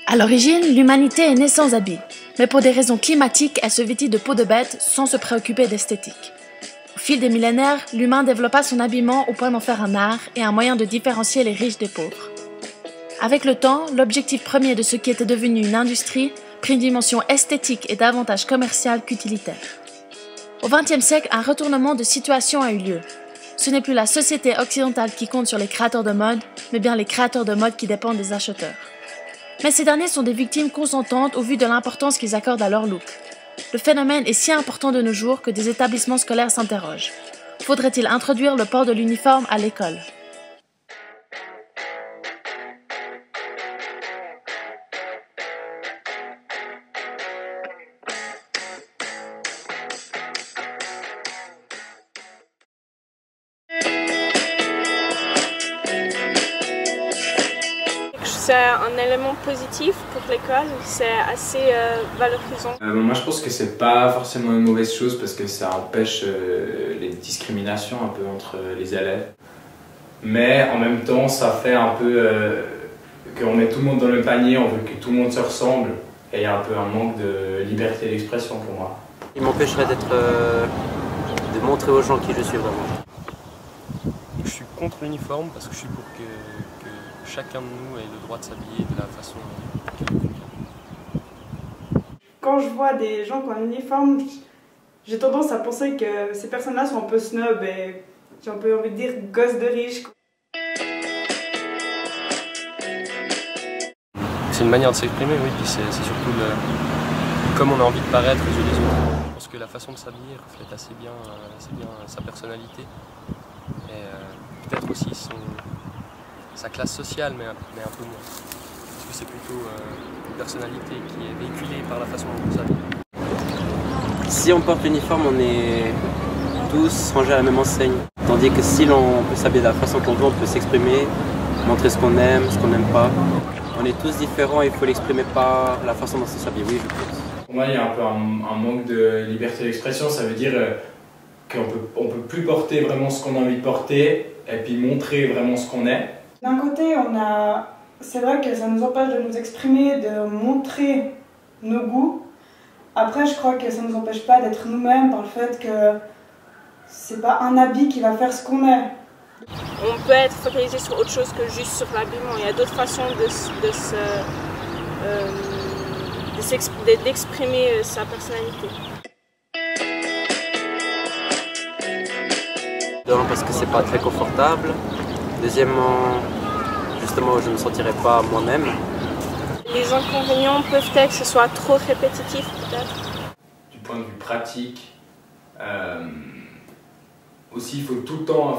À l'origine, l'humanité est née sans habits, mais pour des raisons climatiques, elle se vêtit de peau de bête sans se préoccuper d'esthétique. Au fil des millénaires, l'humain développa son habillement au point d'en faire un art et un moyen de différencier les riches des pauvres. Avec le temps, l'objectif premier de ce qui était devenu une industrie prit une dimension esthétique et davantage commerciale qu'utilitaire. Au XXe siècle, un retournement de situation a eu lieu. Ce n'est plus la société occidentale qui compte sur les créateurs de mode, mais bien les créateurs de mode qui dépendent des acheteurs. Mais ces derniers sont des victimes consentantes au vu de l'importance qu'ils accordent à leur look. Le phénomène est si important de nos jours que des établissements scolaires s'interrogent. Faudrait-il introduire le port de l'uniforme à l'école ? C'est un élément positif pour l'école, c'est assez valorisant. Moi je pense que c'est pas forcément une mauvaise chose parce que ça empêche les discriminations un peu entre les élèves. Mais en même temps ça fait un peu qu'on met tout le monde dans le panier, on veut que tout le monde se ressemble et il y a un peu un manque de liberté d'expression pour moi. Il m'empêcherait de montrer aux gens qui je suis vraiment. Je suis contre l'uniforme parce que je suis pour que chacun de nous ait le droit de s'habiller de la façon qu'il convient. Quand je vois des gens qui ont un uniforme, j'ai tendance à penser que ces personnes-là sont un peu snob et j'ai un peu envie de dire gosses de riches. C'est une manière de s'exprimer, oui, puis c'est surtout comme on a envie de paraître aux yeux des autres. Je pense que la façon de s'habiller reflète assez bien sa personnalité et peut-être aussi sa classe sociale, mais un peu moins. Parce que c'est plutôt une personnalité qui est véhiculée par la façon dont on s'habille. Si on porte l'uniforme, on est tous rangés à la même enseigne. Tandis que si l'on peut s'habiller de la façon qu'on veut, on peut s'exprimer, montrer ce qu'on aime, ce qu'on n'aime pas. On est tous différents et il faut l'exprimer par la façon dont on s'habille, oui, je pense. Pour moi, il y a un peu un manque de liberté d'expression, ça veut dire qu'on peut plus porter vraiment ce qu'on a envie de porter et puis montrer vraiment ce qu'on est. D'un côté, c'est vrai que ça nous empêche de nous exprimer, de montrer nos goûts. Après, je crois que ça ne nous empêche pas d'être nous-mêmes par le fait que c'est pas un habit qui va faire ce qu'on est. On peut être focalisé sur autre chose que juste sur l'habillement. Il y a d'autres façons d'exprimer sa personnalité. Parce que c'est pas très confortable. Deuxièmement, justement, je ne me sentirais pas moi-même. Les inconvénients peuvent être que ce soit trop répétitif, peut-être. Du point de vue pratique, aussi il faut tout le temps,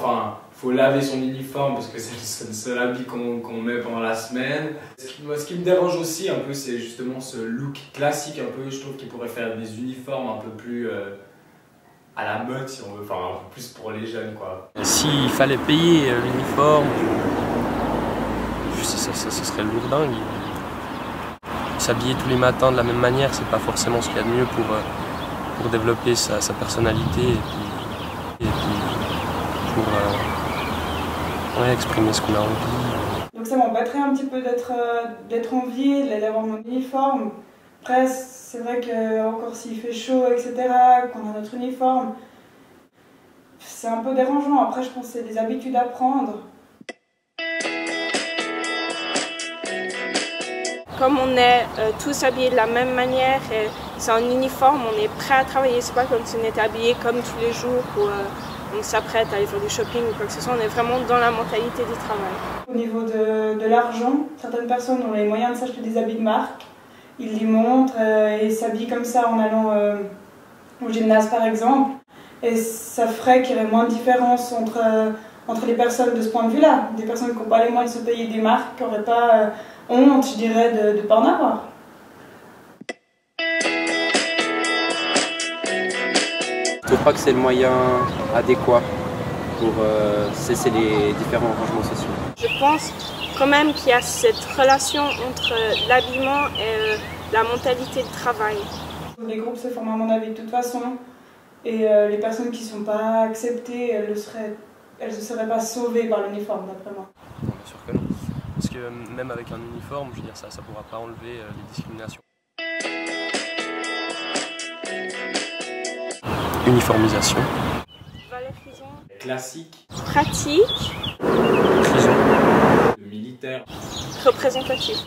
faut laver son uniforme parce que c'est le seul habit qu'on met pendant la semaine. Ce qui me dérange aussi un peu, c'est justement ce look classique un peu. Je trouve qu'il pourrait faire des uniformes un peu plus à la mode, si on veut, un peu plus pour les jeunes, quoi. S'il fallait payer l'uniforme, ce serait lourdingue. S'habiller tous les matins de la même manière, c'est pas forcément ce qu'il y a de mieux pour développer sa personnalité et puis pour exprimer ce qu'on a envie. Donc ça m'embêterait un petit peu d'être en ville, d'avoir mon uniforme. Après, c'est vrai que encore s'il fait chaud, etc., qu'on a notre uniforme, c'est un peu dérangeant. Après, je pense que c'est des habitudes à prendre. Comme on est tous habillés de la même manière, et c'est un uniforme, on est prêt à travailler. C'est pas comme si on était habillés comme tous les jours ou on s'apprête à aller faire du shopping ou quoi que ce soit. On est vraiment dans la mentalité du travail. Au niveau de l'argent, certaines personnes ont les moyens de s'acheter des habits de marque. Ils les montrent et s'habillent comme ça en allant au gymnase par exemple. Et ça ferait qu'il y aurait moins de différence entre les personnes de ce point de vue-là. Des personnes qui n'ont pas les moyens de se payer des marques, qui n'auraient pas honte, je dirais, de ne pas en avoir. Je trouve pas que c'est le moyen adéquat. pour cesser les différents rangements sociaux. Je pense quand même qu'il y a cette relation entre l'habillement et la mentalité de travail. Les groupes se forment à mon avis de toute façon, et les personnes qui ne sont pas acceptées, elles ne seraient pas sauvées par l'uniforme, d'après moi. Non, bien sûr que non. Parce que même avec un uniforme, je veux dire, ça ne pourra pas enlever les discriminations. Uniformisation. Valorisation. Classique. Pratique. Prison. Militaire. Représentatif.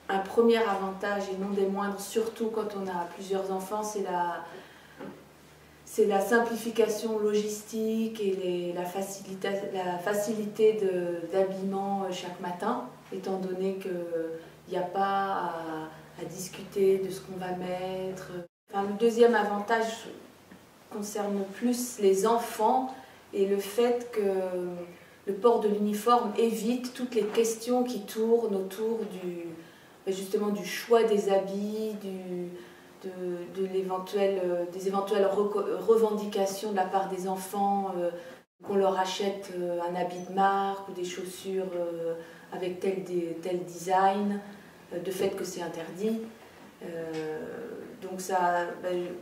Un premier avantage, et non des moindres, surtout quand on a plusieurs enfants, c'est la simplification logistique et la facilité d'habillement chaque matin, étant donné qu'il n'y a pas à discuter de ce qu'on va mettre. Enfin, le deuxième avantage concerne plus les enfants et le fait que le port de l'uniforme évite toutes les questions qui tournent autour justement du choix des habits, des éventuelles revendications de la part des enfants, qu'on leur achète un habit de marque ou des chaussures avec tel design, de fait que c'est interdit. Donc ça,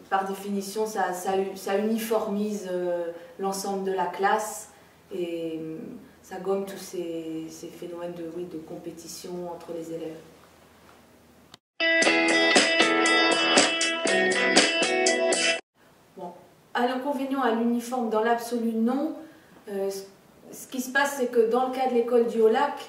par définition, ça uniformise l'ensemble de la classe et ça gomme tous ces phénomènes de compétition entre les élèves. Bon, à l'inconvénient à l'uniforme, dans l'absolu non. Ce qui se passe, c'est que dans le cas de l'école du Haut-Lac,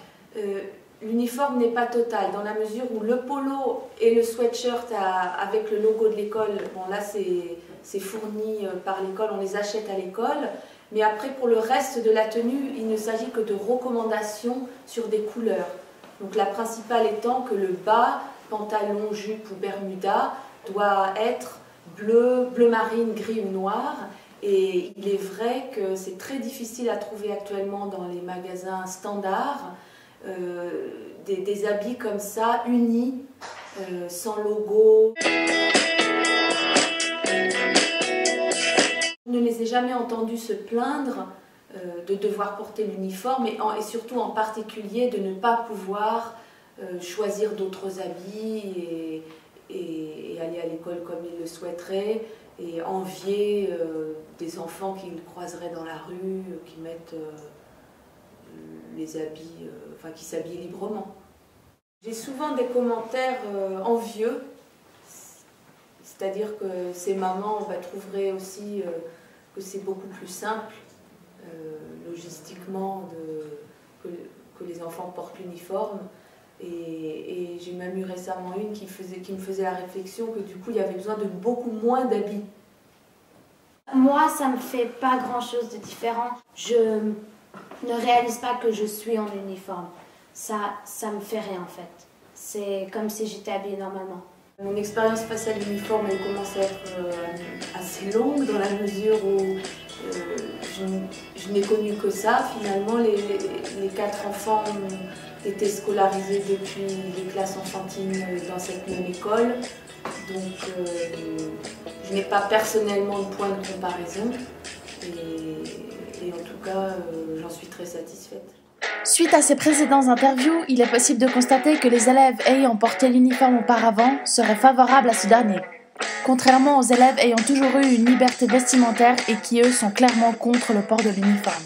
l'uniforme n'est pas total, dans la mesure où le polo et le sweatshirt avec le logo de l'école, bon là c'est fourni par l'école, on les achète à l'école, mais après pour le reste de la tenue, il ne s'agit que de recommandations sur des couleurs. Donc la principale étant que le bas, pantalon, jupe ou bermuda, doit être bleu, bleu marine, gris ou noir. Et il est vrai que c'est très difficile à trouver actuellement dans les magasins standards des habits comme ça, unis, sans logo. Je ne les ai jamais entendus se plaindre de devoir porter l'uniforme et surtout en particulier de ne pas pouvoir choisir d'autres habits et aller à l'école comme ils le souhaiteraient et envier des enfants qu'ils croiseraient dans la rue, qui mettent les habits, enfin qui s'habillent librement. J'ai souvent des commentaires envieux, c'est-à-dire que ces mamans trouveraient aussi que c'est beaucoup plus simple logistiquement que les enfants portent l'uniforme. Et j'ai même eu récemment une qui me faisait la réflexion que du coup il y avait besoin de beaucoup moins d'habits. Moi, ça me fait pas grand-chose de différent. Je ne réalise pas que je suis en uniforme. Ça me fait rien en fait. C'est comme si j'étais habillée normalement. Mon expérience face à l'uniforme, elle commence à être assez longue dans la mesure où je n'ai connu que ça. Finalement, les 4 enfants ont été scolarisés depuis les classes enfantines dans cette même école. Donc, je n'ai pas personnellement de point de comparaison. Et en tout cas, j'en suis très satisfaite. Suite à ces précédentes interviews, il est possible de constater que les élèves ayant porté l'uniforme auparavant seraient favorables à ce dernier, contrairement aux élèves ayant toujours eu une liberté vestimentaire et qui, eux, sont clairement contre le port de l'uniforme.